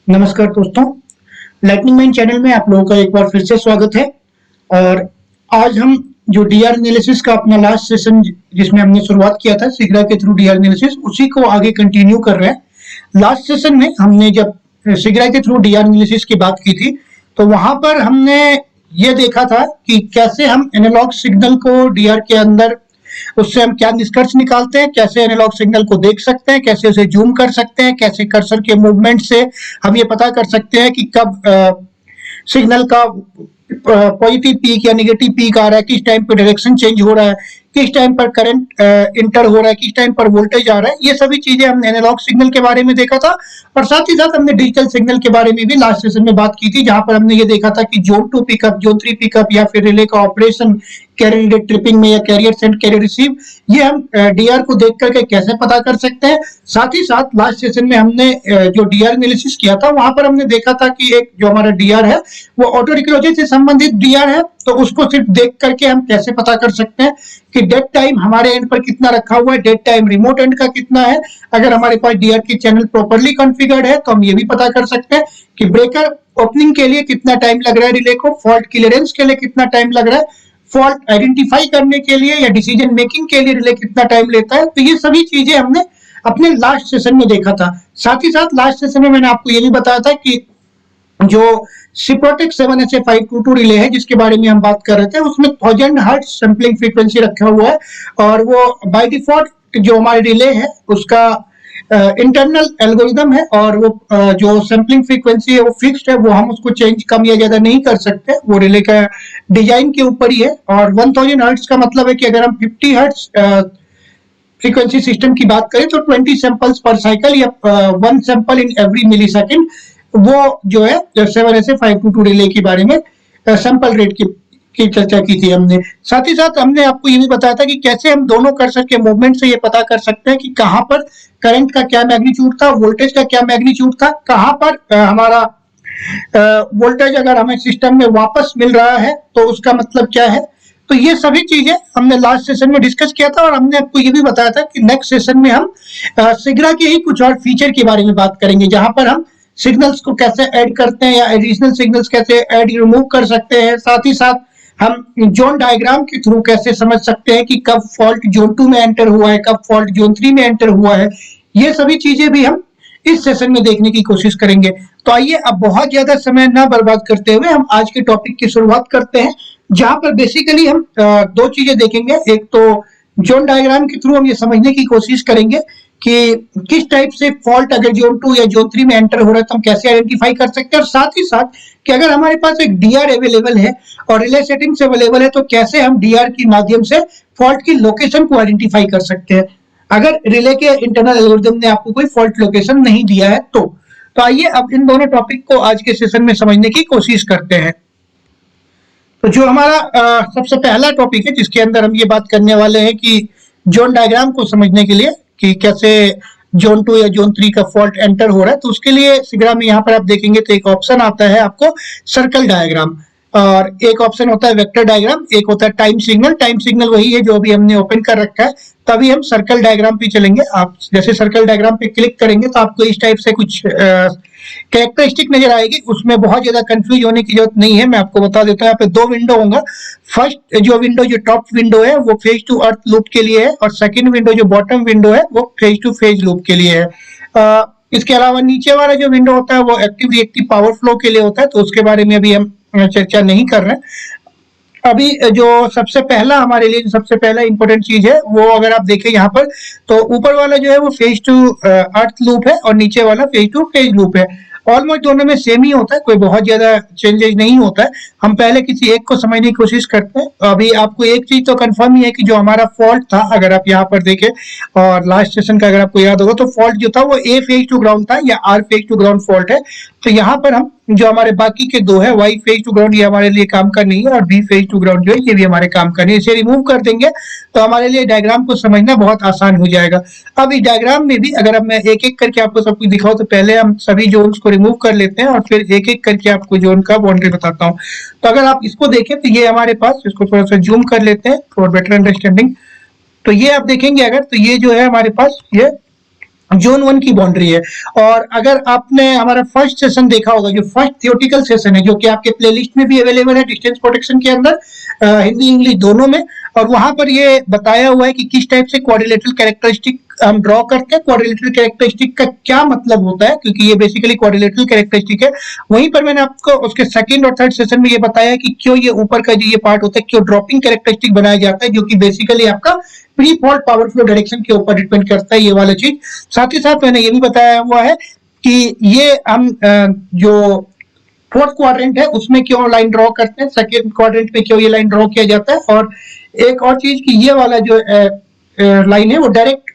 नमस्कार दोस्तों, lightning mind channel में आप लोगों का एक बार फिर से स्वागत है। और आज हम जो डीआर एनालिसिस का अपना लास्ट सेशन जिसमें हमने शुरुआत किया था सिग्रा के थ्रू डीआर एनालिसिस, उसी को आगे कंटिन्यू कर रहे हैं। लास्ट सेशन में हमने जब सिग्रा के थ्रू डीआर एनालिसिस की बात की थी तो वहां पर हमने ये देखा था कि कैसे हम एनालॉग सिग्नल को डीआर के अंदर उससे हम क्या निष्कर्ष निकालते हैं, कैसे एनालॉग सिग्नल को देख सकते हैं, कैसे उसे जूम कर सकते हैं, कैसे कर्सर के मूवमेंट से हम ये पता कर सकते हैं कि कब सिग्नल का पॉजिटिव पीक या नेगेटिव पीक आ रहा है, किस टाइम पे डायरेक्शन चेंज हो रहा है, किस टाइम पर करंट इंटर हो रहा है, किस टाइम पर वोल्टेज आ रहा है। ये सभी चीजें हमने एनालॉग सिग्नल के बारे में देखा था। और साथ ही साथ हमने डिजिटल सिग्नल के बारे में भी लास्ट सेशन में बात की थी, जहां पर हमने ये देखा था कि जोन 2 पिकअप, जोन 3 पिकअप या फिर रिले का ऑपरेशन कैरियर ट्रिपिंग में या कैरियर सेंड कैरियर रिसीव, ये हम डीआर को देख करके कैसे पता कर सकते हैं। साथ ही साथ लास्ट सेशन में हमने जो डीआर एनालिसिस किया था वहां पर हमने देखा था कि एक जो हमारा डीआर है वो ऑटो रिक्लोजर से संबंधित डीआर है, तो उसको सिर्फ देख करके हम कैसे पता कर सकते हैं कि डेड टाइम हमारे एंड पर कितना रखा हुआ है, डेड टाइम रिमोट एंड का कितना है। अगर हमारे पास डीआर की चैनल प्रॉपर्ली कॉन्फ़िगर्ड है तो हम ये भी पता कर सकते हैं कि ब्रेकर ओपनिंग के लिए कितना टाइम लग रहा है रिले को, फॉल्ट क्लियरेंस के लिए कितना टाइम लग रहा है, फॉल्ट आइडेंटिफाई करने के लिए या डिसीजन मेकिंग के लिए रिले कितना टाइम लेता है। तो ये सभी चीजें हमने अपने लास्ट सेशन में देखा था। साथ ही साथ लास्ट सेशन में मैंने आपको ये भी बताया था कि जो सिप्रोटेक 7HA522 रिले है जिसके बारे में हम बात कर रहे थे, उसमें 1000 हर्ट्ज सैंपलिंग फ्रीक्वेंसी रखा हुआ है और वो बाय डिफॉल्ट जो हमारे रिले है उसका इंटरनल एल्गोरिदम है और वो जो सैंपलिंग फ्रीक्वेंसी है वो फिक्स्ड है, वो हम उसको चेंज कम या ज्यादा नहीं कर सकते, वो रिले का डिजाइन के ऊपर ही है। और 1000 हर्ट्ज का मतलब है कि अगर हम 50 हर्ट्ज फ्रीक्वेंसी सिस्टम की बात करें तो 20 सैंपल्स पर साइकिल या 1 sample in every millisecond, वो जो है 7HA522 रिले के बारे में सैंपल रेट की चर्चा की थी हमने। साथ ही साथ हमने आपको ये भी बताया था कि कैसे हम दोनों कर्सर के मूवमेंट से ये पता कर सकते हैं कि कहाँ पर करंट का क्या मैग्नीट्यूड था, वोल्टेज का क्या मैग्नीट्यूड था, कहाँ पर हमारा वोल्टेज अगर हमें सिस्टम में वापस मिल रहा है तो उसका मतलब क्या है। तो ये सभी चीजें हमने लास्ट सेशन में डिस्कस किया था और हमने आपको ये भी बताया था कि नेक्स्ट सेशन में हम सिग्रा के ही कुछ और फीचर के बारे में बात करेंगे, जहां पर हम सिग्नल्स को कैसे ऐड करते हैं या एडिशनल सिग्नल्स कैसे ऐड रिमूव कर सकते हैं। साथ ही साथ हम जोन डायग्राम के थ्रू कैसे समझ सकते हैं कि कब फॉल्ट जोन 2 में एंटर हुआ है, कब फॉल्ट जोन 3 में एंटर हुआ है। ये सभी चीजें भी हम इस सेशन में देखने की कोशिश करेंगे। तो आइए अब बहुत ज्यादा समय ना बर्बाद करते हुए हम आज के टॉपिक की शुरुआत करते हैं, जहां पर बेसिकली हम दो चीजें देखेंगे। एक तो जोन डायग्राम के थ्रू हम ये समझने की कोशिश करेंगे कि किस टाइप से फॉल्ट अगर जोन 2 या जोन 3 में एंटर हो रहा है तो हम कैसे आइडेंटिफाई कर सकते हैं, और साथ ही साथ कि अगर हमारे पास एक डीआर अवेलेबल है और रिले सेटिंग्स अवेलेबल है तो कैसे हम डीआर के माध्यम से फॉल्ट की लोकेशन को आइडेंटिफाई कर सकते हैं अगर रिले के इंटरनल एल्गोरिथम ने आपको कोई फॉल्ट लोकेशन नहीं दिया है तो आइए अब इन दोनों टॉपिक को आज के सेशन में समझने की कोशिश करते हैं। तो जो हमारा सबसे पहला टॉपिक है जिसके अंदर हम ये बात करने वाले हैं कि जोन डायग्राम को समझने के लिए कि कैसे जोन 2 या जोन 3 का फॉल्ट एंटर हो रहा है, तो उसके लिए सिग्रा में यहाँ पर आप देखेंगे तो एक ऑप्शन आता है आपको सर्कल डायग्राम, और एक ऑप्शन होता है वेक्टर डायग्राम, एक होता है टाइम सिग्नल। टाइम सिग्नल वही है जो अभी हमने ओपन कर रखा है। तभी हम सर्कल डायग्राम पे चलेंगे। आप जैसे सर्कल डायग्राम पे क्लिक करेंगे तो आपको इस टाइप से कुछ कैरेक्टरिस्टिक नजर आएगी। उसमें बहुत ज्यादा कंफ्यूज होने की जरूरत नहीं है, मैं आपको बता देता हूँ। यहाँ पे दो विंडो होंगे। फर्स्ट जो विंडो जो टॉप विंडो है वो फेज टू अर्थ लूप के लिए है, और सेकंड विंडो जो बॉटम विंडो है वो फेज टू फेज लूप के लिए है। इसके अलावा नीचे वाला जो विंडो होता है वो एक्टिव रिएक्टिव पावर फ्लो के लिए होता है, तो उसके बारे में अभी हम चर्चा नहीं कर रहे हैं। अभी जो सबसे पहला हमारे लिए सबसे पहला इंपॉर्टेंट चीज है वो अगर आप देखें यहाँ पर, तो ऊपर वाला जो है वो फेज टू अर्थ लूप है और नीचे वाला फेज टू फेज लूप है। ऑलमोस्ट दोनों में सेम ही होता है, कोई बहुत ज्यादा चेंजेस नहीं होता है। हम पहले किसी एक को समझने की कोशिश करते हैं। अभी आपको एक चीज तो कंफर्म ही है कि जो हमारा फॉल्ट था, अगर आप यहाँ पर देखें और लास्ट सेशन का अगर आपको याद होगा, तो फॉल्ट जो था वो ए फेज टू ग्राउंड था या R phase to ground fault है। तो यहाँ पर हम जो हमारे बाकी के दो है, वाई फेज टू ग्राउंड ये हमारे लिए काम का नहीं है, और बी फेज टू ग्राउंड जो है ये भी हमारे काम का नहीं है। इसे रिमूव कर देंगे तो हमारे लिए डायग्राम को समझना बहुत आसान हो जाएगा। अब इस डायग्राम में भी अगर अब मैं एक एक करके आपको सब कुछ दिखाऊं, तो पहले हम सभी जोन्स को रिमूव कर लेते हैं और फिर एक एक करके आपको जोन का बाउंड्री बताता हूँ। तो अगर आप इसको देखें तो ये हमारे पास, इसको थोड़ा सा जूम कर लेते हैं फॉर बेटर अंडरस्टैंडिंग। तो ये आप देखेंगे अगर, तो ये जो है हमारे पास ये जोन 1 की बाउंड्री है। और अगर आपने हमारा फर्स्ट सेशन देखा होगा, जो फर्स्ट थियोटिकल सेशन है, जो कि आपके प्लेलिस्ट में भी अवेलेबल है डिस्टेंस प्रोटेक्शन के अंदर, हिंदी इंग्लिश दोनों में, और वहां पर ये बताया हुआ है कि किस टाइप से क्वाड्रिलेटरल कैरेक्टरिस्टिक हम ड्रॉ करते हैं, क्वाड्रिलेटरल कैरेक्टरिस्टिक का क्या मतलब होता है, क्योंकि ये बेसिकली क्वाड्रिलेटरल कैरेक्टरिस्टिक है। वहीं पर मैंने आपको उसके सेकंड और थर्ड सेशन में ये बताया कि क्यों ये ऊपर का जो ये पार्ट होता है, क्यों ड्रॉपिंग कैरेक्टरिस्टिक बनाया जाता है, जो कि बेसिकली आपका pre fault power flow direction के ऊपर डिपेंड करता है, ये वाला चीज। साथ ही साथ मैंने ये भी बताया हुआ है कि ये हम जो फोर्थ क्वाड्रेंट है उसमें क्यों लाइन ड्रॉ करते हैं, सेकेंड क्वाड्रेंट में क्यों ये लाइन ड्रॉ किया जाता है, और एक और चीज कि ये वाला जो लाइन है वो डायरेक्ट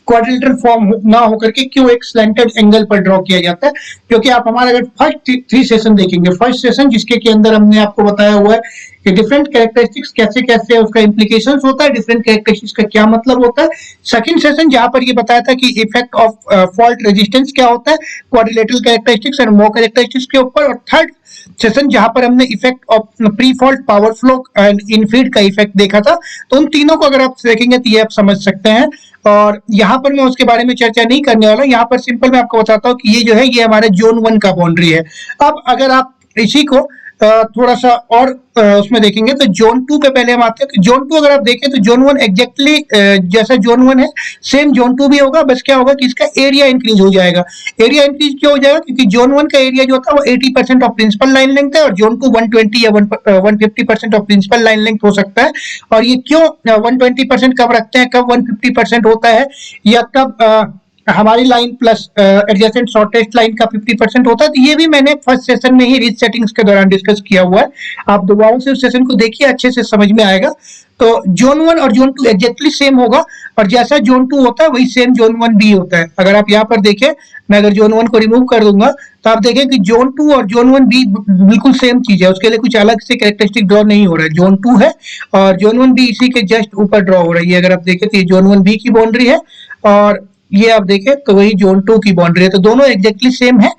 क्वाड्रिलेटरल फॉर्म ना होकर के क्यों एक स्लैंटेड एंगल पर ड्रॉ किया जाता है। क्योंकि आप हमारा अगर फर्स्ट 3 सेशन देखेंगे, फर्स्ट सेशन जिसके के अंदर हमने आपको बताया हुआ है कि डिफरेंट कैरेक्टरिस्टिक्स कैसे कैसे उसका इम्प्लीकेशंस होता है, डिफरेंट कैरेक्टरिस्टिक्स का क्या मतलब होता है। सेकंड सेशन जहां पर ये बताया था कि इफेक्ट ऑफ फॉल्ट रेजिस्टेंस क्या होता है quadrilateral characteristics and mho characteristics के ऊपर, और थर्ड सेशन जहां पर हमने effect of pre fault power flow and infeed का इफेक्ट देखा था। तो उन तीनों को अगर आप देखेंगे तो ये आप समझ सकते हैं, और यहाँ पर मैं उसके बारे में चर्चा नहीं करने वाला। यहाँ पर सिंपल मैं आपको बताता हूँ कि ये जो है ये हमारे जोन 1 का बाउंड्री है। अब अगर आप इसी को थोड़ा सा और उसमें देखेंगे तो जोन 2 पे पहले हम आते हैं। तो जोन 2 अगर आप देखें तो जोन 1 एग्जैक्टली जैसा जोन 1 है सेम जोन 2 भी होगा, बस क्या होगा कि इसका एरिया इंक्रीज हो जाएगा। एरिया इंक्रीज क्यों हो जाएगा, क्योंकि जोन 1 का एरिया जो होता है वो 80% ऑफ प्रिंसिपल लाइन लेंथ है, और जोन 2 120 या 150% ऑफ प्रिंसिपल लाइन लेंथ हो सकता है। और ये क्यों 120% कब रखते हैं, कब 150% होता है, या कब हमारी line plus adjacent shortest line का 50% होता है, तो ये भी मैंने फर्स्ट सेशन में ही रिच सेटिंग्स के दौरान डिस्कस किया हुआ है। आप दोबारा से उस सेशन को देखिए, अच्छे से समझ में आएगा। तो जोन 1 और जोन 2 एग्जैक्टली सेम होगा, और जैसा जोन 2 होता है वही सेम जोन 1 भी होता है। अगर आप यहाँ पर देखें, मैं अगर जोन 1 को रिमूव कर दूंगा तो आप देखें कि जोन 2 और जोन 1 भी बिल्कुल सेम चीज है, उसके लिए कुछ अलग से कैरेक्टरिस्टिक ड्रॉ नहीं हो रहा है। जोन 2 है और जोन 1 भी इसी के जस्ट ऊपर ड्रॉ हो रही है। अगर आप देखें तो ये जोन 1 बी की बाउंड्री है, और ये आप देखें तो वही जोन 2 की बाउंड्री है। तो दोनों एग्जैक्टली सेम है,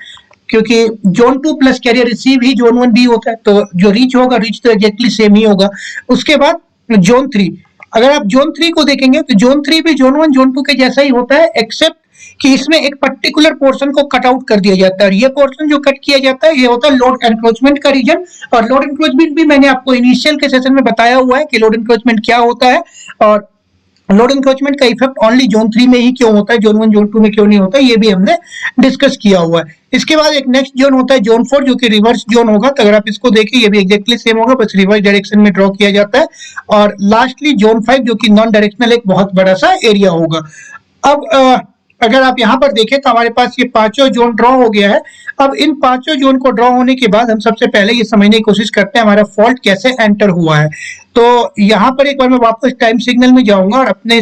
क्योंकि जोन 2 प्लस कैरियर रिसीव ही जोन 1 बी होता है, तो जो रीच होगा रीच तो एग्जैक्टली सेम ही होगा। उसके बाद जोन 3, अगर आप जोन 3 को देखेंगे तो जोन 3 भी जोन 1 जोन 2 के जैसा ही होता है, एक्सेप्ट कि इसमें एक पर्टिकुलर पोर्शन को कट आउट कर दिया जाता है, और ये पोर्शन जो कट किया जाता है ये होता है लोड एनक्रोचमेंट का रीजन। और लोड एनक्रोचमेंट भी मैंने आपको इनिशियल के सेशन में बताया हुआ है कि लोड एनक्रोचमेंट क्या होता है, और लोड इंक्रोचमेंट का इफेक्ट ओनली जोन 3 में ही क्यों होता है, जोन 1 जोन 2 में क्यों नहीं होता, ये भी हमने डिस्कस किया हुआ है। इसके बाद एक नेक्स्ट जोन होता है जोन 4, जो कि रिवर्स जोन होगा। तो अगर आप इसको देखिए ये भी एग्जैक्टली सेम होगा, बस रिवर्स डायरेक्शन में ड्रॉ किया जाता है। और लास्टली जोन 5 जो कि नॉन डायरेक्शनल एक बहुत बड़ा सा एरिया होगा। अब अगर आप यहाँ पर देखें तो हमारे पास ये पांचों जोन ड्रॉ हो गया है। अब इन पांचों जोन को ड्रॉ होने के बाद हम सबसे पहले ये समझने की कोशिश करते हैं हमारा फॉल्ट कैसे एंटर हुआ है। तो यहाँ पर एक बार मैं वापस टाइम सिग्नल में जाऊंगा और अपने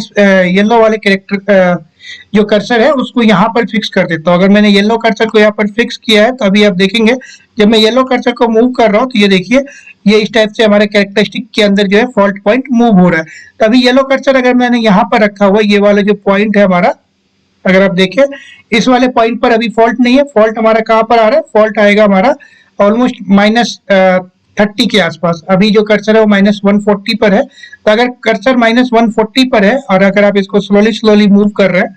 येलो वाले कैरेक्टर जो कर्सर है उसको यहाँ पर फिक्स कर देता हूँ। अगर मैंने येलो कर्सर को यहाँ पर फिक्स किया है तो अभी आप देखेंगे जब मैं येलो कर्सर को मूव कर रहा हूँ तो ये देखिए ये इस टाइप से हमारे कैरेक्टरिस्टिक के अंदर जो है फॉल्ट पॉइंट मूव हो रहा है। तो अभी येलो कर्सर अगर मैंने यहाँ पर रखा हुआ, ये वाला जो पॉइंट है हमारा, अगर आप देखें इस वाले पॉइंट पर अभी फॉल्ट नहीं है। फॉल्ट हमारा कहाँ पर आ रहा है, फॉल्ट आएगा हमारा ऑलमोस्ट -30 के आसपास। अभी जो कर्सर है वो -140 पर है। तो अगर कर्सर -140 पर है और अगर आप इसको स्लोली स्लोली मूव कर रहे हैं,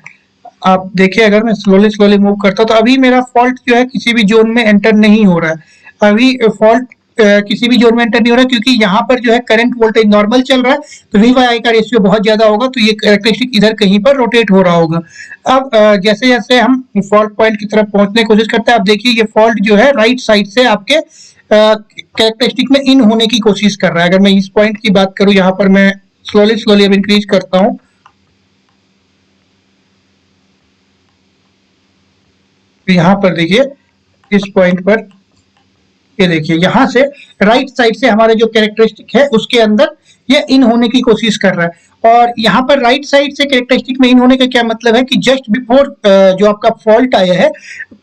आप देखिए अगर मैं स्लोली स्लोली मूव करता हूँ तो अभी मेरा फॉल्ट जो है किसी भी जोन में एंटर नहीं हो रहा है। अभी फॉल्ट किसी भी जोन में एंटर नहीं हो रहा है, क्योंकि यहाँ पर जो है करंट वोल्टेज नॉर्मल चल रहा है, तो वी बाई आई का रेशियो बहुत ज्यादा होगा, तो ये कैरेक्टरिस्टिक इधर कहीं पर रोटेट हो रहा होगा। अब जैसे जैसे हम फॉल्ट पॉइंट की तरफ पहुंचने की कोशिश करते हैं, आप देखिए ये फॉल्ट जो है राइट साइड से आपके कैरेक्टरिस्टिक में इन होने की कोशिश कर रहा है। अगर मैं इस पॉइंट की बात करूं, यहाँ पर मैं स्लोली स्लोली अब इंक्रीज करता हूँ, तो यहाँ पर देखिए इस पॉइंट पर ये देखिए यहाँ से राइट साइड से हमारे जो कैरेक्टरिस्टिक है उसके अंदर ये इन होने की कोशिश कर रहा है। और यहाँ पर राइट साइड से कैरेक्टरिस्टिक में इन होने का क्या मतलब है कि जस्ट बिफोर जो आपका फॉल्ट आया है,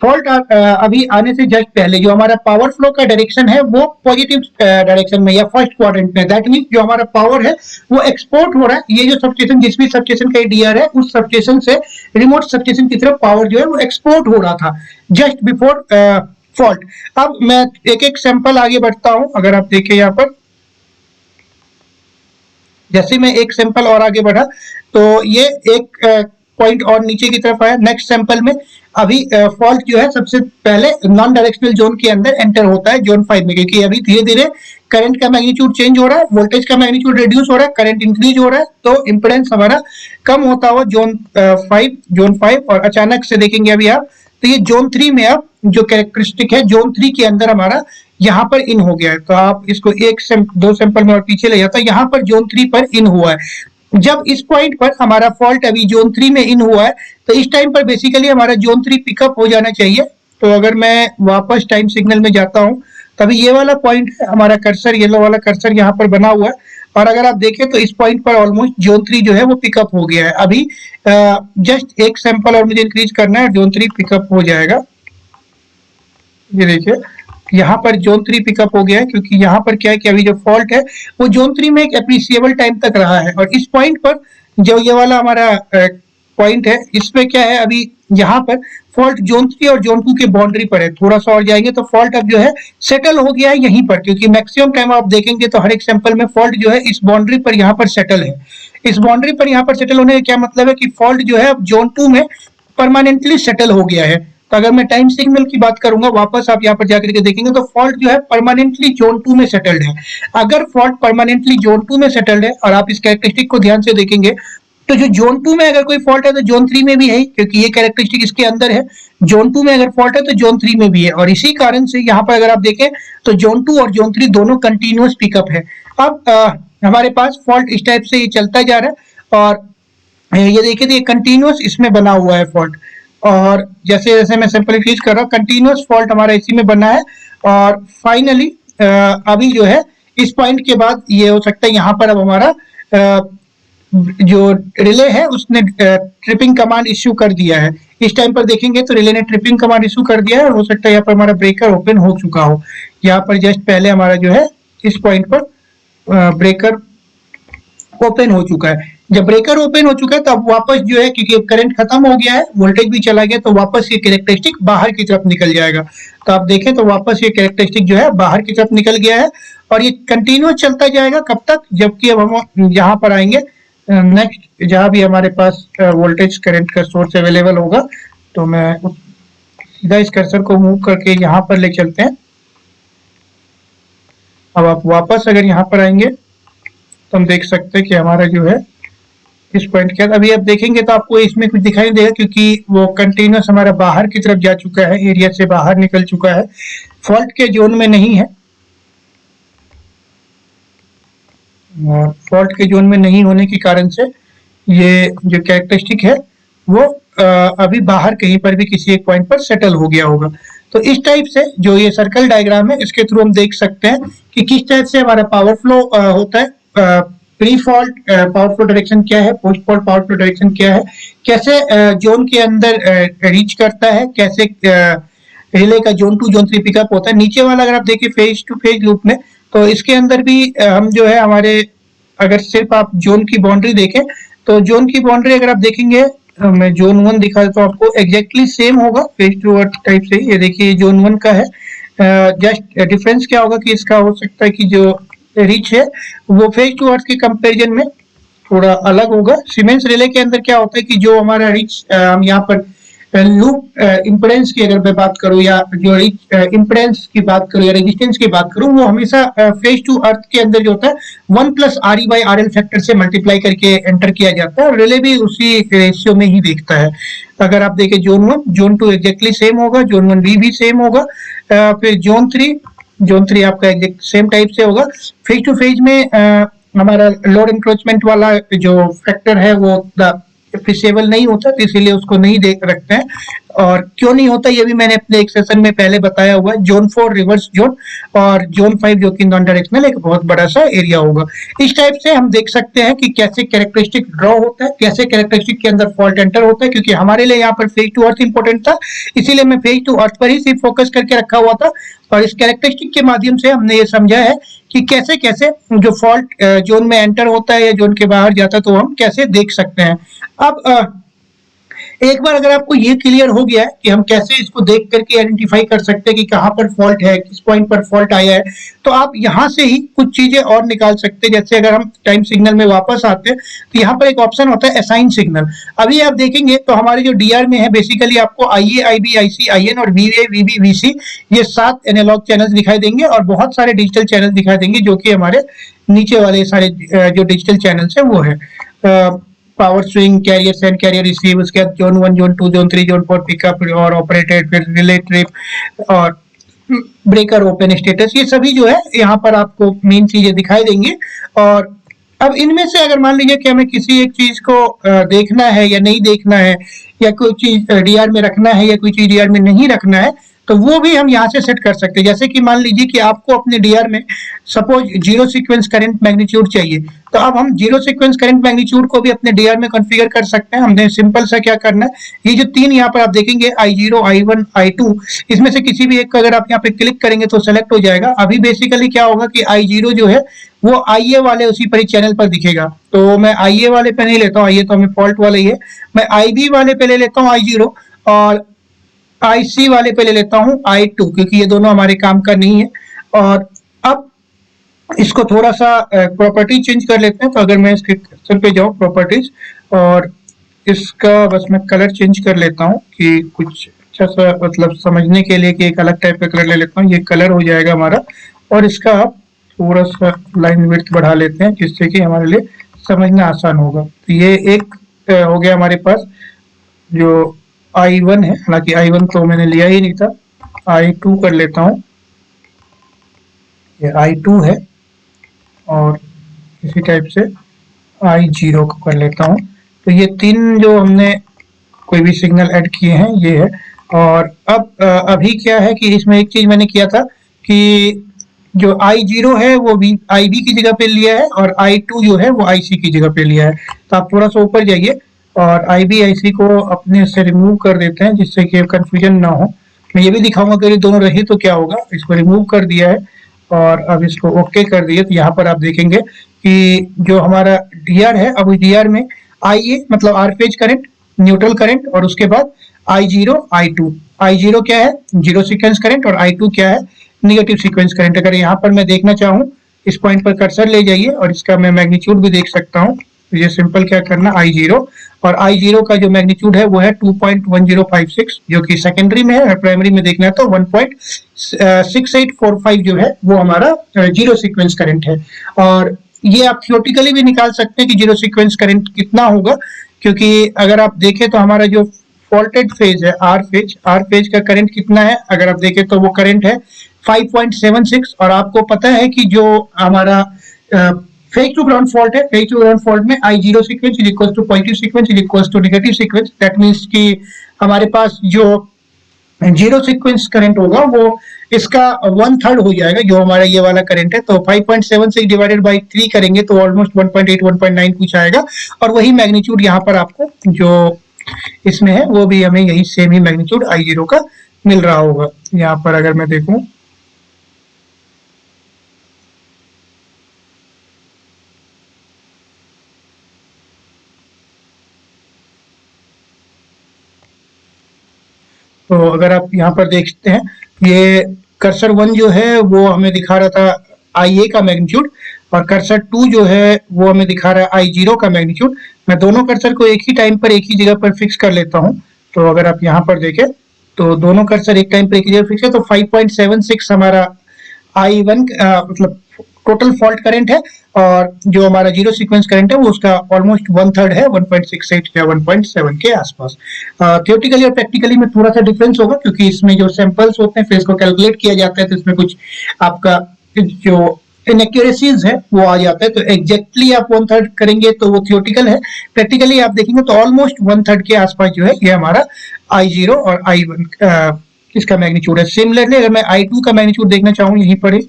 फॉल्ट अभी आने से जस्ट पहले जो हमारा पावर फ्लो का डायरेक्शन है वो पॉजिटिव डायरेक्शन में या फर्स्ट क्वाड्रेंट में, दैट मीन जो हमारा पावर है वो एक्सपोर्ट हो रहा है। ये जो सबस्टेशन जिस भी सबस्टेशन का डीआर है उस सबस्टेशन से रिमोट सबस्टेशन की तरफ पावर जो है वो एक्सपोर्ट हो रहा था जस्ट बिफोर फॉल्ट। अब मैं एक एक सैंपल आगे बढ़ता हूं। अगर आप देखें यहाँ पर जैसे मैं एक सैंपल और आगे बढ़ा तो ये एक पॉइंट और नीचे की तरफ आया। नेक्स्ट सैंपल में अभी फॉल्ट जो है सबसे पहले नॉन डायरेक्शनल जोन के अंदर एंटर होता है जोन 5 में, क्योंकि अभी धीरे धीरे करंट का मैग्नीट्यूड चेंज हो रहा है, वोल्टेज का मैग्नीट्यूड रिड्यूस हो रहा है, करंट इंक्रीज हो रहा है, तो इम्पिडेंस हमारा कम होता हुआ जोन 5 और अचानक से देखेंगे अभी आप, तो ये जोन 3 में अब जो कैरेक्टरिस्टिक है जोन 3 के अंदर हमारा यहाँ पर इन हो गया है। तो आप इसको दो सैंपल में और पीछे ले जाता है, यहाँ पर जोन 3 पर इन हुआ है। जब इस पॉइंट पर हमारा फॉल्ट अभी जोन 3 में इन हुआ है, तो इस टाइम पर बेसिकली हमारा जोन 3 पिकअप हो जाना चाहिए। तो अगर मैं वापस टाइम सिग्नल में जाता हूँ, तभी ये वाला पॉइंट है हमारा कर्सर, येलो वाला कर्सर यहाँ पर बना हुआ है, और अगर आप देखें तो इस पॉइंट पर ऑलमोस्ट जोन 3 जो है वो पिकअप हो गया है। अभी जस्ट एक सैंपल और मुझे इंक्रीज करना है, जोन 3 पिकअप हो जाएगा। ये देखिए यहाँ पर जोन 3 पिकअप हो गया है, क्योंकि यहाँ पर क्या है कि अभी जो फॉल्ट है वो जोन 3 में एक एप्रिसिएबल टाइम तक रहा है, और इस पॉइंट पर जो ये वाला हमारा पॉइंट है, इसमें क्या है अभी यहाँ पर फॉल्ट जोन 3 और जोन 2 के बाउंड्री पर है। थोड़ा सा और जाएंगे तो फॉल्ट अब जो है सेटल हो गया है यहीं पर, क्योंकि मैक्सिमम टाइम आप देखेंगे तो हर एक सैंपल में फॉल्ट जो है इस बाउंड्री पर यहाँ पर सेटल है। इस बाउंड्री पर यहाँ पर सेटल होने का क्या मतलब है कि फॉल्ट जो है अब जोन 2 में परमानेंटली सेटल हो गया है। तो अगर मैं टाइम सिग्नल की बात करूंगा, वापस आप यहाँ पर जाकर के देखेंगे तो फॉल्ट जो है परमानेंटली जोन 2 में सेटल्ड है। अगर फॉल्ट परमानेंटली जोन 2 में सेटल्ड है और आप इस कैरेक्टरिस्टिक को ध्यान से देखेंगे, तो जो जोन 2 में अगर कोई फॉल्ट है तो जोन 3 में भी है, क्योंकि ये कैरेक्टरिस्टिक इसके अंदर है। जोन 2 में अगर फॉल्ट है तो जोन 3 में भी है, और इसी कारण से यहाँ पर अगर आप देखें तो जोन 2 और जोन 3 दोनों कंटिन्यूअस पिकअप है। अब हमारे पास फॉल्ट इस टाइप से ये चलता जा रहा है, और ये देखिए तो ये कंटिन्यूअस इसमें बना हुआ है फॉल्ट, और जैसे जैसे मैं सिंपलीफाइज कर रहा हूँ कंटिन्यूअस फॉल्ट हमारा इसी में बना है। और फाइनली अभी जो है इस पॉइंट के बाद ये हो सकता है यहाँ पर अब हमारा जो रिले है उसने ट्रिपिंग कमांड इश्यू कर दिया है। इस टाइम पर देखेंगे तो रिले ने ट्रिपिंग कमांड इश्यू कर दिया है, और हो सकता है यहाँ पर हमारा ब्रेकर ओपन हो चुका हो। यहाँ पर जस्ट पहले हमारा जो है इस पॉइंट पर ब्रेकर ओपन हो चुका है। जब ब्रेकर ओपन हो चुका है तब वापस जो है, क्योंकि करंट खत्म हो गया है, वोल्टेज भी चला गया, तो वापस ये कैरेक्टरिस्टिक बाहर की तरफ निकल जाएगा। तो आप देखें तो वापस ये कैरेक्टरिस्टिक जो है बाहर की तरफ निकल गया है, और ये कंटिन्यूअस चलता जाएगा कब तक, जबकि अब हम यहाँ पर आएंगे नेक्स्ट जहाँ भी हमारे पास वोल्टेज करंट का सोर्स अवेलेबल होगा। तो मैं सीधा इस कर्सर को मूव करके यहाँ पर ले चलते हैं। अब आप वापस अगर यहाँ पर आएंगे तो हम देख सकते हैं कि हमारा जो है इस पॉइंट के बाद अभी आप देखेंगे तो आपको इसमें कुछ दिखाई देगा, क्योंकि वो कंटिन्यूअस हमारा बाहर की तरफ जा चुका है, एरिया से बाहर निकल चुका है, फॉल्ट के जोन में नहीं है। और फॉल्ट के जोन में नहीं होने के कारण से ये जो कैरेक्टरिस्टिक है वो अभी बाहर कहीं पर भी किसी एक पॉइंट पर सेटल हो गया होगा। तो इस टाइप से जो ये सर्कल डायग्राम है इसके थ्रू हम देख सकते हैं कि किस टाइप से हमारा पावर फ्लो होता है। Pre fault power flow direction क्या है, post fault power flow direction क्या है, कैसे जोन के अंदर रीच करता है, कैसे रिले का जोन 2 जोन 3 पिकअप होता है। नीचे वाला अगर आप देखिए फेज टू फेज लूप में, तो इसके अंदर भी हम जो है हमारे, अगर सिर्फ आप जोन की बाउंड्री देखें तो जोन की बाउंड्री अगर आप देखेंगे, मैं जोन 1 दिखा देता हूँ आपको, एग्जैक्टली सेम होगा फेज टू अर्थ टाइप से। ये देखिए जोन 1 का है, जस्ट डिफरेंस क्या होगा कि इसका हो सकता है कि जो रीच है वो फेज टू अर्थ के कंपैरिजन में थोड़ा अलग होगा। सीमेंस रिले के अंदर क्या होता है कि जो हमारा रीच हम यहाँ पर लूप इम्पिडेंस की अगर मैं बात करूं, या जो इम्पिडेंस की बात करूं या रेजिस्टेंस की बात करूं, वो हमेशा फेज टू अर्थ के अंदर जो होता है 1 plus RE by RL factor से मल्टीप्लाई करके एंटर किया जाता है, और रिले भी उसी रेशियो में ही देखता है। अगर आप देखें जोन 1 जोन 2 एग्जैक्टली सेम होगा, जोन 1 भी सेम होगा, फिर जोन 3 आपका एग्जैक्ट सेम टाइप से होगा। फेज टू फेज में हमारा लोड इंक्रोचमेंट वाला जो फैक्टर है वो एप्रिसिएबल नहीं होता, तो इसीलिए उसको नहीं देख रखते हैं। और क्यों नहीं होता ये भी मैंने अपने एक सेशन में पहले बताया हुआ है। जोन 4 रिवर्स जोन, और जोन 5 जो कि नॉन डायरेक्शनल एक बहुत बड़ा सा एरिया होगा। इस टाइप से हम देख सकते हैं कि कैसे कैरेक्टरिस्टिक ड्रॉ होता है, कैसे कैरेक्टरिस्टिक के अंदर फॉल्ट एंटर होता है। क्योंकि हमारे लिए यहाँ पर फेज टू अर्थ इंपॉर्टेंट था, इसीलिए मैं फेज टू अर्थ पर ही सिर्फ फोकस करके रखा हुआ था, और इस कैरेक्टरिस्टिक के माध्यम से हमने ये समझा है कि कैसे कैसे जो फॉल्ट जोन में एंटर होता है या जोन के बाहर जाता है तो हम कैसे देख सकते हैं। अब एक बार अगर आपको ये क्लियर हो गया है कि हम कैसे इसको देख करके आइडेंटिफाई कर सकते हैं कि कहाँ पर फॉल्ट है, किस पॉइंट पर फॉल्ट आया है, तो आप यहाँ से ही कुछ चीजें और निकाल सकते हैं। जैसे अगर हम टाइम सिग्नल में वापस आते हैं तो यहाँ पर एक ऑप्शन होता है असाइन सिग्नल। अभी आप देखेंगे तो हमारे जो डीआर में है बेसिकली आपको I A, I B, I C, I N और V A, V B, V C ये 7 एनालॉग चैनल दिखाई देंगे और बहुत सारे डिजिटल चैनल दिखाई देंगे जो कि हमारे नीचे वाले सारे जो डिजिटल चैनल्स है वो है power swing, carrier send, carrier receive, उसके बाद zone 1, zone 2, zone 3, zone 4 pickup और ऑपरेटेड, फिर रिले ट्रिप और ब्रेकर ओपन स्टेटस, ये सभी जो है यहाँ पर आपको मेन चीजें दिखाई देंगी। और अब इनमें से अगर मान लीजिए कि हमें किसी एक चीज को देखना है या नहीं देखना है, या कोई चीज डीआर में रखना है या कोई चीज डीआर में नहीं रखना है, तो वो भी हम यहाँ से सेट कर सकते हैं। जैसे कि मान लीजिए कि आपको अपने डीआर में suppose zero sequence current magnitude चाहिए, तो अब हम जीरो सीक्वेंस करंट मैग्नीट्यूड को भी अपने डीआर में कॉन्फ़िगर कर सकते हैं। हमने सिंपल सा क्या करना है, ये जो तीन यहाँ पर आप देखेंगे I0, I1, I2, इसमें से किसी भी एक का अगर आप यहाँ पे क्लिक करेंगे तो सेलेक्ट हो जाएगा। अभी बेसिकली क्या होगा कि I0 जो है वो IA वाले उसी पर चैनल पर दिखेगा, तो मैं IA वाले पे नहीं लेता हूँ, IA तो हमें फॉल्ट वाले ही है। मैं IB वाले पे ले लेता हूँ I0, और IC वाले पे ले लेता हूँ I2, क्योंकि ये दोनों हमारे काम का नहीं है। और अब इसको थोड़ा सा प्रॉपर्टी चेंज कर लेते हैं। तो अगर मैं इसके कर्सर पे जाऊँ प्रॉपर्टीज, और इसका बस मैं कलर चेंज कर लेता हूँ कि कुछ अच्छा सा मतलब समझने के लिए कि एक अलग टाइप का कलर ले लेता हूँ, ये कलर हो जाएगा हमारा। और इसका आप थोड़ा सा लाइन विड्थ बढ़ा लेते हैं जिससे कि हमारे लिए समझना आसान होगा। तो ये एक हो गया हमारे पास जो I1 है, हालांकि I1 तो मैंने लिया ही नहीं था, I2 कर लेता हूँ, ये I2 है। और इसी टाइप से I0 को कर लेता हूँ। तो ये तीन जो हमने कोई भी सिग्नल ऐड किए हैं ये है। और अब अभी क्या है कि इसमें एक चीज मैंने किया था कि जो I0 है वो भी IB की जगह पे लिया है, और I2 जो है वो IC की जगह पे लिया है। तो आप थोड़ा सा ऊपर जाइए और IB IC को अपने से रिमूव कर देते हैं जिससे कि कंफ्यूजन ना हो। मैं ये भी दिखाऊंगा कि दोनों रहे तो क्या होगा। इसको रिमूव कर दिया है और अब इसको ओके कर दिए, तो यहाँ पर आप देखेंगे कि जो हमारा डीआर है, अब डीआर में IA मतलब R phase current, neutral current, और उसके बाद I0, I2। I0 क्या है, जीरो सीक्वेंस करंट, और I2 क्या है, निगेटिव सीक्वेंस करंट। अगर यहाँ पर मैं देखना चाहूँ, इस पॉइंट पर कर्सर ले जाइए और इसका मैं मैग्नीट्यूड भी देख सकता हूँ। तो ये सिंपल क्या करना, I0, और I0 का जो मैग्नीट्यूड है वो है 2.1056, जो कि सेकेंडरी में है, और प्राइमरी में देखना है तो 1.6845 जो है वो हमारा जीरो सीक्वेंस करंट है। और ये आप थियोरेटिकली भी निकाल सकते हैं कि जीरो सीक्वेंस करंट कितना होगा, क्योंकि अगर आप देखें तो हमारा जो फॉल्टेड फेज है आर फेज का करंट कितना है, अगर आप देखें तो वो करंट है 5.76। और आपको पता है कि जो हमारा फेज टू ग्राउंड फॉल्ट है, फेज टू ग्राउंड फॉल्ट में I0 sequence is equal to positive sequence is equal to negative sequence. That means कि हमारे पास जो जीरो सीक्वेंस करंट होगा वो इसका 1/3 हो जाएगा, जो हमारा ये वाला करंट है। तो 5.76 डिवाइडेड बाई 3 करेंगे तो ऑलमोस्ट 1.8 1.9 कुछ आएगा। और वही मैग्नीट्यूड यहाँ पर आपको जो इसमें है वो भी हमें यही सेम ही मैग्नीट्यूड I0 का मिल रहा होगा। यहाँ पर अगर मैं देखूं तो अगर आप यहाँ पर देखते हैं, ये कर्सर 1 जो है वो हमें दिखा रहा था IA का मैग्नीट्यूड, और कर्सर 2 जो है वो हमें दिखा रहा है I0 का मैग्नीट्यूड। मैं दोनों कर्सर को एक ही टाइम पर एक ही जगह पर फिक्स कर लेता हूँ। तो अगर आप यहाँ पर देखें तो दोनों कर्सर एक टाइम पर एक ही जगह फिक्स है, तो 5.76 हमारा I1 मतलब टोटल फॉल्ट करंट है, और जो हमारा जीरो सीक्वेंस करंट है वो उसका ऑलमोस्ट 1/3 है, 1.68 या 1.7 के आसपास। थियोरेटिकली और प्रैक्टिकली में थोड़ा सा डिफरेंस होगा, क्योंकि इसमें जो सैंपल्स होते हैं फिर इसको कैलकुलेट किया जाता है, तो इसमें कुछ आपका जो इनएक्यूरेसीज है वो आ जाता है। तो एग्जैक्टली आप 1/3 करेंगे तो वो थियोरेटिकल है, प्रैक्टिकली आप देखेंगे तो ऑलमोस्ट 1/3 के आसपास जो है ये हमारा I0 और I1 इसका मैग्नीट्यूड है। सिमिलरली अगर मैं I2 का मैग्नीट्यूड देखना चाहूँ यहीं पर ही,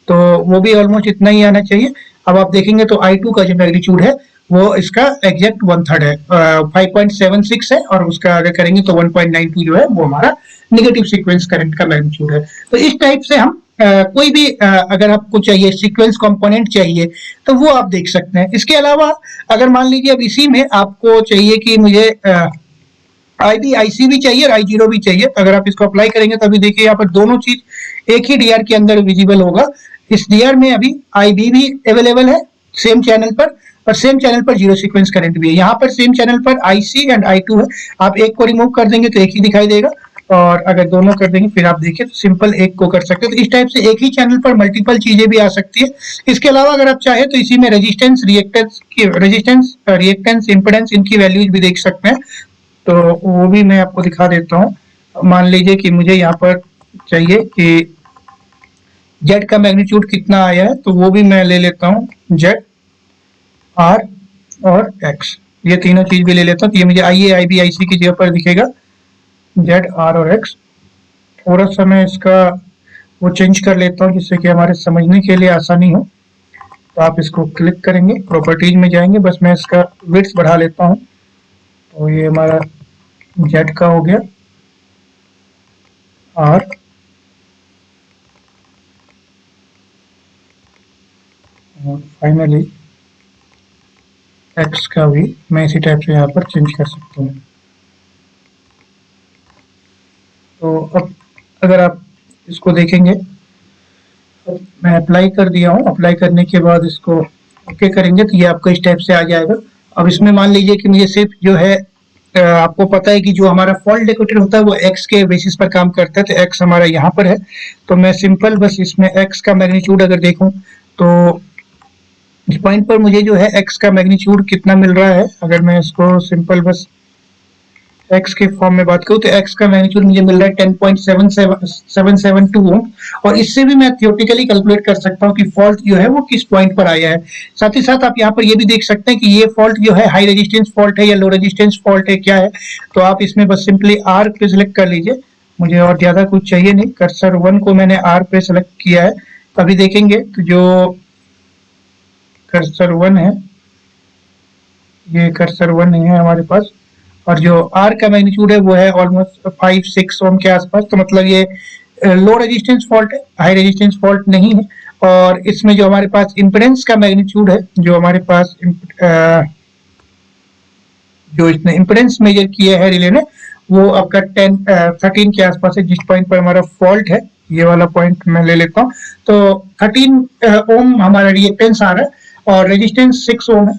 तो वो भी ऑलमोस्ट इतना ही आना चाहिए। अब आप देखेंगे तो I2 का जो मैग्नीट्यूड है वो इसका एग्जैक्ट 1/3 है, 5.76 है, और उसका अगर करेंगे तो 1.92 जो है वो हमारा निगेटिव सीक्वेंस करंट का मैग्नीट्यूड है। तो इस टाइप से हम कोई भी अगर आपको चाहिए सीक्वेंस कंपोनेंट चाहिए तो वो आप देख सकते हैं। इसके अलावा अगर मान लीजिए अब इसी में आपको चाहिए कि मुझे IB IC भी चाहिए और I0 भी चाहिए। अगर आप इसको अप्लाई करेंगे तो अभी देखिए यहाँ पर दोनों चीज एक ही डीआर के अंदर विजिबल होगा। इस डीआर में अभी IB भी अवेलेबल है सेम चैनल पर, और सेम चैनल पर जीरो सीक्वेंस करंट भी है। यहाँ पर सेम चैनल पर IC एंड I2 है। आप एक को रिमूव कर देंगे तो एक ही दिखाई देगा, और अगर दोनों कर देंगे फिर आप देखिए तो सिंपल एक को कर सकते हो। तो इस टाइप से एक ही चैनल पर मल्टीपल चीजें भी आ सकती है। इसके अलावा अगर आप चाहे तो इसी में रेजिस्टेंस इंपेडेंस इनकी वैल्यूज भी देख सकते हैं। तो वो भी मैं आपको दिखा देता हूँ। मान लीजिए कि मुझे यहाँ पर चाहिए कि जेड का मैग्नीट्यूड कितना आया है, तो वो भी मैं ले लेता हूँ, जेड, आर और एक्स, ये तीनों चीज भी ले लेता हूँ। तो ये मुझे IA IB IC की जगह पर दिखेगा जेड, आर और एक्स। थोड़ा सा मैं इसका वो चेंज कर लेता हूँ जिससे कि हमारे समझने के लिए आसानी हो। तो आप इसको क्लिक करेंगे, प्रॉपर्टीज में जाएंगे, बस मैं इसका विड्थ बढ़ा लेता हूँ। तो ये हमारा जेड का हो गया, आर और फाइनली एक्स का भी मैं इसी टाइप से यहाँ पर चेंज कर सकता हूँ। तो अब अगर आप इसको देखेंगे, मैं अप्लाई कर दिया हूँ। अप्लाई करने के बाद इसको ओके करेंगे तो ये आपको इस टाइप से आ जाएगा। अब इसमें मान लीजिए कि मुझे सिर्फ जो है आपको पता है कि जो हमारा फॉल्ट डेकोरेटर होता है वो एक्स के बेसिस पर काम करता है, तो एक्स हमारा यहाँ पर है। तो मैं सिंपल बस इसमें एक्स का मैग्नीट्यूड अगर देखूं तो इस पॉइंट पर मुझे जो है एक्स का मैग्नीट्यूड कितना मिल रहा है, अगर मैं इसको सिंपल बस एक्स के फॉर्म में बात करूं तो एक्स का मैग्नीट्यूड मुझे मिल रहा है 10.772 ओम। और इससे भी मैं थियोरेटिकली कैलकुलेट कर सकता हूं कि फॉल्ट जो है वो किस पॉइंट पर आया है। साथ ही साथ आप यहाँ पर ये भी देख सकते हैं कि ये फॉल्ट जो है हाई रेजिस्टेंस फॉल्ट है या लो रेजिस्टेंस फॉल्ट है, क्या है। तो आप इसमें बस सिंपली आर पे सिलेक्ट कर लीजिए, मुझे और ज्यादा कुछ चाहिए नहीं। कर्सर 1 को मैंने आर पे सिलेक्ट किया है। तो अभी देखेंगे तो जो कर्सर 1 है, ये कर्सर 1 नहीं है हमारे पास, और जो आर का मैग्नीट्यूड है वो है ऑलमोस्ट 5-6 ओम के आसपास। तो मतलब ये लो रेजिस्टेंस फॉल्ट है, हाई रेजिस्टेंस फॉल्ट नहीं है। और इसमें जो हमारे पास इम्पिडेंस का मैग्नीट्यूड है, जो हमारे पास जो इसने इम्पिडेंस मेजर किया है रिले ने, वो आपका 13 के आसपास है। जिस पॉइंट पर हमारा फॉल्ट है, ये वाला पॉइंट मैं ले लेता हूँ। तो 13 ओम हमारा रिएक्टेंस आ रहा है और रेजिस्टेंस 6 ओम है,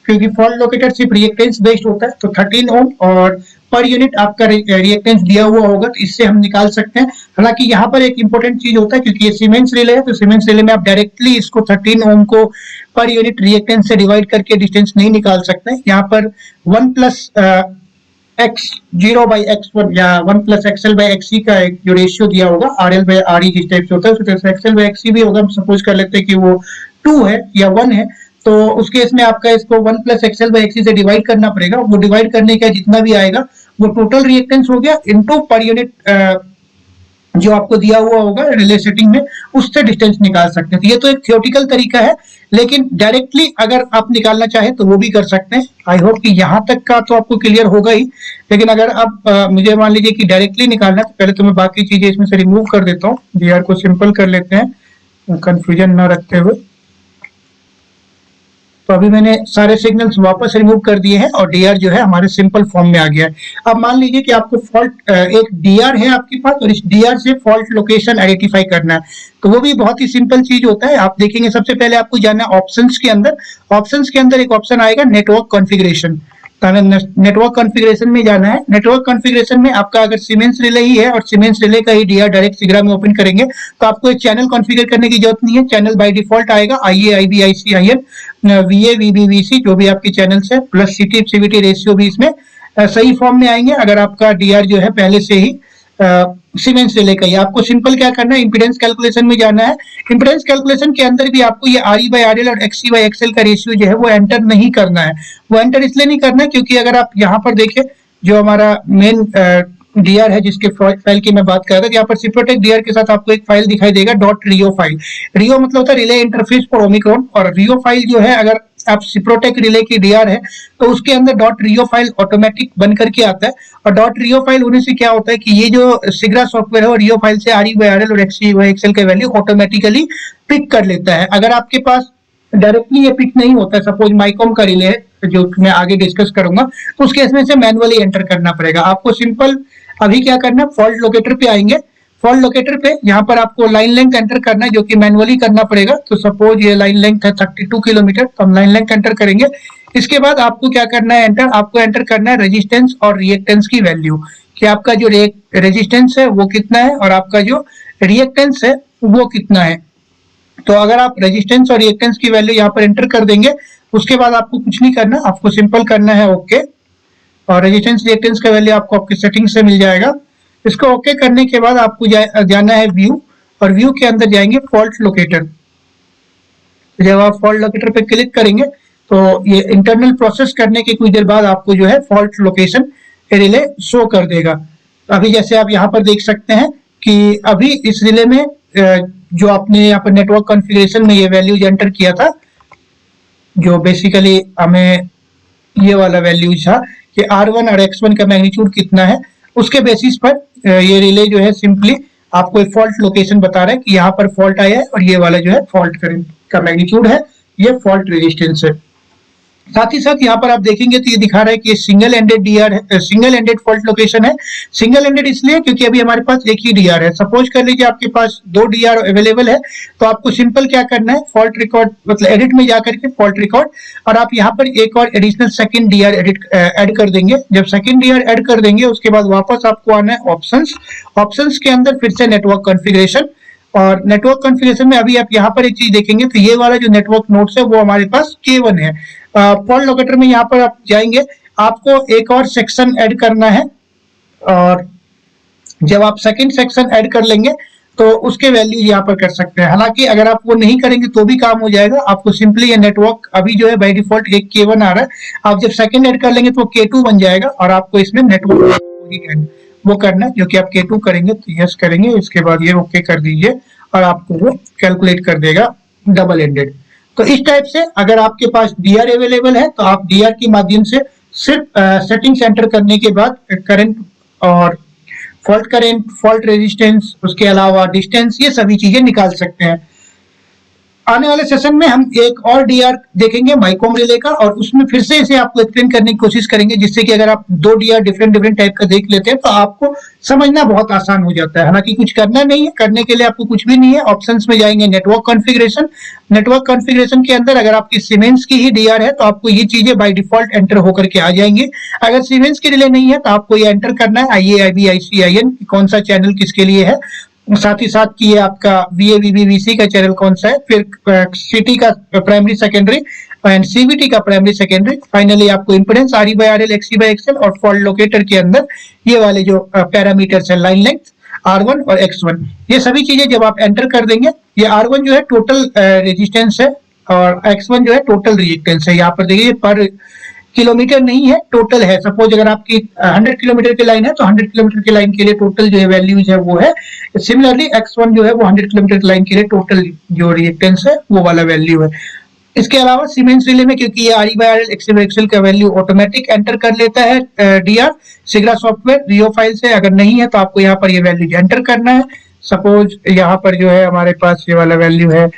क्योंकि फॉल्ट लोकेटर सिर्फ रिएक्टेंस बेस्ड होता है। तो 13 ओम और पर यूनिट आपका रिएक्टेंस दिया हुआ होगा, तो इससे हम निकाल सकते हैं। हालांकि यहाँ पर एक इंपॉर्टेंट चीज होता है, क्योंकि ये सीमेंस रिले है, तो सीमेंस रिले में आप डायरेक्टली इसको 13 ओम को पर यूनिट रिएक्टेंस से डिवाइड करके डिस्टेंस नहीं निकाल सकते। यहाँ पर 1 प्लस x0/x1 या 1 प्लस XL बाई XC का एक जो रेशियो दिया होगा, RL/RE जिस टाइप से होता है, उस तरह से XL/XC भी होगा। हम सपोज कर लेते हैं कि वो 2 है या 1 है, तो उस केस में आपका इसको 1 प्लस XL/XC से डिवाइड करना पड़ेगा। वो डिवाइड करने का जितना भी आएगा वो टोटल रिएक्टेंस हो गया इनटू पर यूनिट जो आपको दिया हुआ होगा रिले सेटिंग में, उससे डिस्टेंस निकाल सकते हैं। तो ये तो एक थियोरेटिकल तरीका है, लेकिन डायरेक्टली अगर आप निकालना चाहें तो वो भी कर सकते हैं। आई होप कि यहाँ तक का तो आपको क्लियर होगा ही। लेकिन अगर आप मुझे मान लीजिए कि डायरेक्टली निकालना है, तो पहले तो मैं बाकी चीजें इसमें से रिमूव कर देता हूँ, डीआर को सिंपल कर लेते हैं कंफ्यूजन ना रखते हुए। तो अभी मैंने सारे सिग्नल्स वापस रिमूव कर दिए हैं और डीआर जो है हमारे सिंपल फॉर्म में आ गया है। अब मान लीजिए कि आपको फॉल्ट एक डीआर है आपके पास और इस डीआर से फॉल्ट लोकेशन आइडेंटिफाई करना है, तो वो भी बहुत ही सिंपल चीज होता है। आप देखेंगे सबसे पहले आपको जाना है ऑप्शंस के अंदर। ऑप्शंस के अंदर एक ऑप्शन आएगा नेटवर्क कॉन्फ़िगरेशन, नेटवर्क कॉन्फ़िगरेशन में जाना है। नेटवर्क कॉन्फ़िगरेशन में आपका अगर सीमेंस रिले ही है और सीमेंस रिले का ही डीआर डायरेक्ट सिग्रा में ओपन करेंगे तो आपको एक चैनल कॉन्फ़िगर करने की जरूरत नहीं है। चैनल बाय डिफॉल्ट आएगा IA IB IC IN VA VB VC जो भी आपकी चैनल्स है, प्लस CT CVT रेशियो भी इसमें सही फॉर्म में आएंगे। अगर आपका डीआर जो है पहले से ही सीमेंस रिले का ही, आपको सिंपल क्या करना है, इंपीडेंस कैलकुलेशन में जाना है। इंपीडेंस कैलकुलेशन के अंदर भी आपको ये RE/RL और XC/XL का रेशियो जो है वो एंटर नहीं करना है। वो एंटर इसलिए नहीं करना है क्योंकि अगर आप यहाँ पर देखें, जो हमारा मेन डीआर है जिसके फाइल की मैं बात कर रहा था, यहाँ पर सिप्रोटेक डीआर के साथ आपको एक फाइल दिखाई देगा .rio फाइल। रियो मतलब होता है रिले इंटरफेस फॉर ओमिक्रॉन, और रियो फाइल जो है अगर आप सिप्रोटेक रिले की डीआर है तो उसके अंदर .rio फाइल ऑटोमेटिक बन करके आता है। और .rio फाइल होने से क्या होता है कि ये जो सिग्रा सॉफ्टवेयर है वो रियो फाइल से RE/RL और XC/XL के वैल्यू ऑटोमेटिकली पिक कर लेता है। अगर आपके पास डायरेक्टली ये पिक नहीं होता है। सपोज माइकॉम का रिले है जो मैं आगे डिस्कस करूंगा, तो उस केस में से मैनुअली एंटर करना पड़ेगा आपको। सिंपल अभी क्या करना है, फॉल्ट लोकेटर पे आएंगे। फॉल्ट लोकेटर पे यहाँ पर आपको लाइन लेंथ एंटर करना है, जो कि मैनुअली करना पड़ेगा। तो सपोज ये लाइन लेंथ है 32 किलोमीटर, तो हम लाइन लेंथ एंटर करेंगे। इसके बाद आपको क्या करना है, आपको एंटर करना है रेजिस्टेंस और रिएक्टेंस की वैल्यू, कि आपका जो रेजिस्टेंस है वो कितना है और आपका जो रिएक्टेंस है वो कितना है। तो अगर आप रेजिस्टेंस और रिएक्टेंस की वैल्यू यहाँ पर एंटर कर देंगे, उसके बाद आपको कुछ नहीं करना, आपको सिंपल करना है ओके। और रेजिस्टेंस रिएक्टेंस का वैल्यू आपको आपके सेटिंग से मिल जाएगा। इसको ओके करने के बाद आपको जाना है व्यू, और व्यू के अंदर जाएंगे फॉल्ट लोकेटर। जब आप फॉल्ट लोकेटर पे क्लिक करेंगे तो ये इंटरनल प्रोसेस करने के कुछ देर बाद आपको जो है फॉल्ट लोकेशन रिले शो कर देगा। अभी जैसे आप यहाँ पर देख सकते हैं कि अभी इस रिले में जो आपने यहाँ पर नेटवर्क कॉन्फ़िगरेशन में ये वैल्यूज एंटर किया था, जो बेसिकली हमें ये वाला वैल्यू था कि R1 और X1 का मैग्नीट्यूड कितना है, उसके बेसिस पर ये रिले जो है सिंपली आपको एक फॉल्ट लोकेशन बता रहा है कि यहाँ पर फॉल्ट आया है, और ये वाला जो है फॉल्ट करंट का मैग्नीट्यूड है, ये फॉल्ट रेजिस्टेंस है। साथ ही साथ यहाँ पर आप देखेंगे तो ये दिखा रहा है कि ये सिंगल एंडेड डीआर है, सिंगल एंडेड फॉल्ट लोकेशन है। सिंगल एंडेड इसलिए क्योंकि अभी हमारे पास एक ही डीआर है। सपोज कर लीजिए आपके पास 2 डीआर अवेलेबल है, तो आपको सिंपल क्या करना है, फॉल्ट रिकॉर्ड मतलब एडिट में जाकर के फॉल्ट रिकॉर्ड, और आप यहाँ पर एक और एडिशनल सेकंड डीआर ऐड कर देंगे। जब सेकंड डीआर ऐड कर देंगे उसके बाद वापस आपको आना है ऑप्शंस। ऑप्शंस के अंदर फिर से नेटवर्क कॉन्फ़िगरेशन, और नेटवर्क कॉन्फ़िगरेशन में अभी आप यहाँ पर एक चीज देखेंगे तो ये वाला जो नेटवर्क नोड्स है वो हमारे पास K1 है। फॉल्ट लोकेटर में यहाँ पर आप जाएंगे, आपको एक और सेक्शन ऐड करना है, और जब आप सेकंड सेक्शन ऐड कर लेंगे तो उसके वैल्यू यहाँ पर कर सकते हैं। हालांकि अगर आप वो नहीं करेंगे तो भी काम हो जाएगा। आपको सिंपली ये नेटवर्क अभी जो है बाय डिफॉल्ट एक K1 आ रहा है, आप जब सेकंड ऐड कर लेंगे तो K2 बन जाएगा, और आपको इसमें नेटवर्क वो करना है, जो कि आप K2 करेंगे तो यस करेंगे, इसके बाद ये ओके कर दीजिए, और आपको वो कैलकुलेट कर देगा डबल एंडेड। तो इस टाइप से अगर आपके पास डीआर अवेलेबल है तो आप डीआर के माध्यम से सिर्फ सेटिंग्स एंटर करने के बाद करंट और फॉल्ट रेजिस्टेंस, उसके अलावा डिस्टेंस, ये सभी चीजें निकाल सकते हैं। आने वाले सेशन में हम एक और डीआर देखेंगे माइकॉम रिले का, और उसमें फिर से इसे आपको एक्सप्लेन करने की कोशिश करेंगे, जिससे कि अगर आप 2 डीआर डिफरेंट टाइप का देख लेते हैं तो आपको समझना बहुत आसान हो जाता है। हालांकि कुछ करना नहीं है, करने के लिए आपको कुछ भी नहीं है। ऑप्शंस में जाएंगे नेटवर्क कॉन्फ़िगरेशन, नेटवर्क कॉन्फ़िगरेशन के अंदर अगर आपकी सीमेंस की ही डीआर है तो आपको ये चीजें बाय डिफॉल्ट एंटर होकर के आ जाएंगी। अगर सीमेंस की रिले नहीं है तो आपको ये एंटर करना है IA IB IC IN, कौन सा चैनल किसके लिए है, साथ ही साथ कि ये आपका VA VC का चैनल कौन सा है, फिर CT का प्राइमरी सेकेंडरी एंड CVT का प्राइमरी सेकेंडरी, फाइनली आपको impedance RE by RL XC by XL, और फॉल्ट लोकेटर के अंदर ये वाले जो पैरामीटर्स है लाइन लेंथ R1 और X1, ये सभी चीजें जब आप एंटर कर देंगे, ये R1 जो है टोटल रेजिस्टेंस है और X1 जो है टोटल रिएक्टेंस है। यहाँ पर देखिए पर किलोमीटर नहीं है, टोटल है। सपोज अगर आपकी 100 किलोमीटर की लाइन है तो 100 किलोमीटर की लाइन के लिए टोटल जो है वैल्यूज है वो है। सिमिलरली X1 जो है वो 100 किलोमीटर की लाइन के लिए टोटल जो रिएक्टेंस है वो वाला वैल्यू है। इसके अलावा सीमेंस रिले में क्योंकि ये RE by RL XC by XL का वैल्यू ऑटोमेटिक एंटर कर लेता है DR Sigra software RIO file से, अगर नहीं है तो आपको यहाँ पर ये वैल्यू एंटर करना है। सपोज यहाँ पर जो है हमारे पास ये वाला वैल्यू है,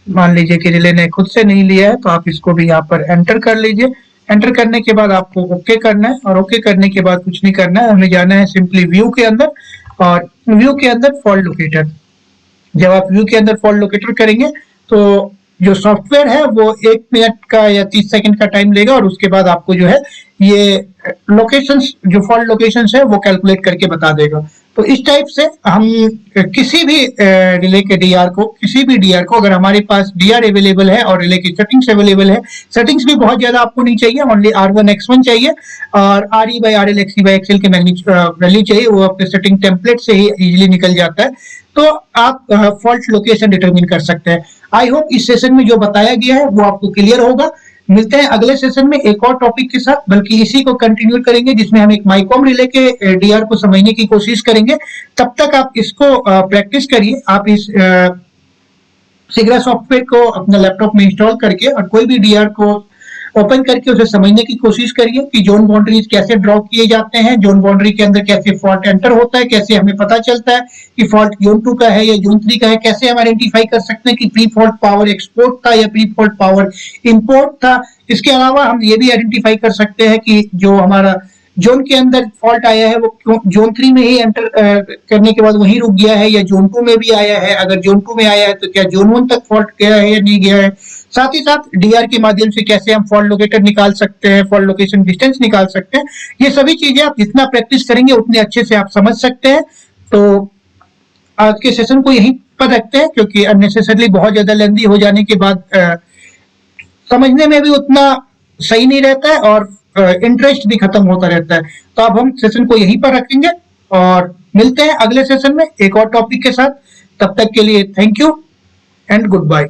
मान लीजिए कि रिले ने खुद से नहीं लिया है तो आप इसको भी यहाँ पर एंटर कर लीजिए। एंटर करने के बाद आपको ओके करना है, और ओके करने के बाद कुछ नहीं करना है, हमें जाना है सिंपली व्यू के अंदर, और व्यू के अंदर फॉल्ट लोकेटर। जब आप व्यू के अंदर फॉल्ट लोकेटर करेंगे तो जो सॉफ्टवेयर है वो 1 मिनट का या 30 सेकंड का टाइम लेगा, और उसके बाद आपको जो है ये लोकेशंस, जो फॉल्ट लोकेशंस है वो कैलकुलेट करके बता देगा। तो इस टाइप से हम किसी भी रिले के डीआर को, किसी भी डीआर को, अगर हमारे पास डीआर अवेलेबल है और रिले की सेटिंग्स अवेलेबल है, सेटिंग्स भी बहुत ज्यादा आपको नहीं चाहिए, ओनली R1 X1 चाहिए और RE by RL XC by XL के वैल्यू चाहिए, वो आपके सेटिंग टेम्पलेट से ही इजिली निकल जाता है, तो आप फॉल्ट लोकेशन डिटरमिन कर सकते हैं। आई होप इस सेशन में जो बताया गया है वो आपको क्लियर होगा। मिलते हैं अगले सेशन में एक और टॉपिक के साथ, बल्कि इसी को कंटिन्यू करेंगे जिसमें हम एक माइकॉम रिले के डीआर को समझने की कोशिश करेंगे। तब तक आप इसको प्रैक्टिस करिए, आप इस सिग्रा सॉफ्टवेयर को अपने लैपटॉप में इंस्टॉल करके और कोई भी डीआर को ओपन करके उसे समझने की कोशिश करिए कि जोन बाउंड्रीज कैसे ड्रॉ किए जाते हैं, जोन बाउंड्री के अंदर कैसे फॉल्ट एंटर होता है, कैसे हमें पता चलता है कि फॉल्ट जोन 2 का है या जोन 3 का है, कैसे हम आइडेंटिफाई कर सकते हैं कि प्री फॉल्ट पावर एक्सपोर्ट था या प्री फॉल्ट पावर इंपोर्ट था। इसके अलावा हम ये भी आइडेंटिफाई कर सकते हैं कि जो हमारा जोन के अंदर फॉल्ट आया है वो जोन 3 में ही एंटर करने के बाद वहीं रुक गया है या जोन 2 में भी आया है। अगर जोन 2 में आया है तो क्या जोन 1 तक फॉल्ट गया है या नहीं गया है। साथ ही साथ डीआर के माध्यम से कैसे हम फॉल्ट लोकेटर निकाल सकते हैं, फॉल्ट लोकेशन डिस्टेंस निकाल सकते हैं। ये सभी चीजें आप जितना प्रैक्टिस करेंगे उतने अच्छे से आप समझ सकते हैं। तो आज के सेशन को यहीं पर रखते हैं क्योंकि अननेसेसरली बहुत ज्यादा लेंदी हो जाने के बाद समझने में भी उतना सही नहीं रहता है और इंटरेस्ट भी खत्म होता रहता है। तो अब हम सेशन को यहीं पर रखेंगे और मिलते हैं अगले सेशन में एक और टॉपिक के साथ। तब तक के लिए thank you and good bye.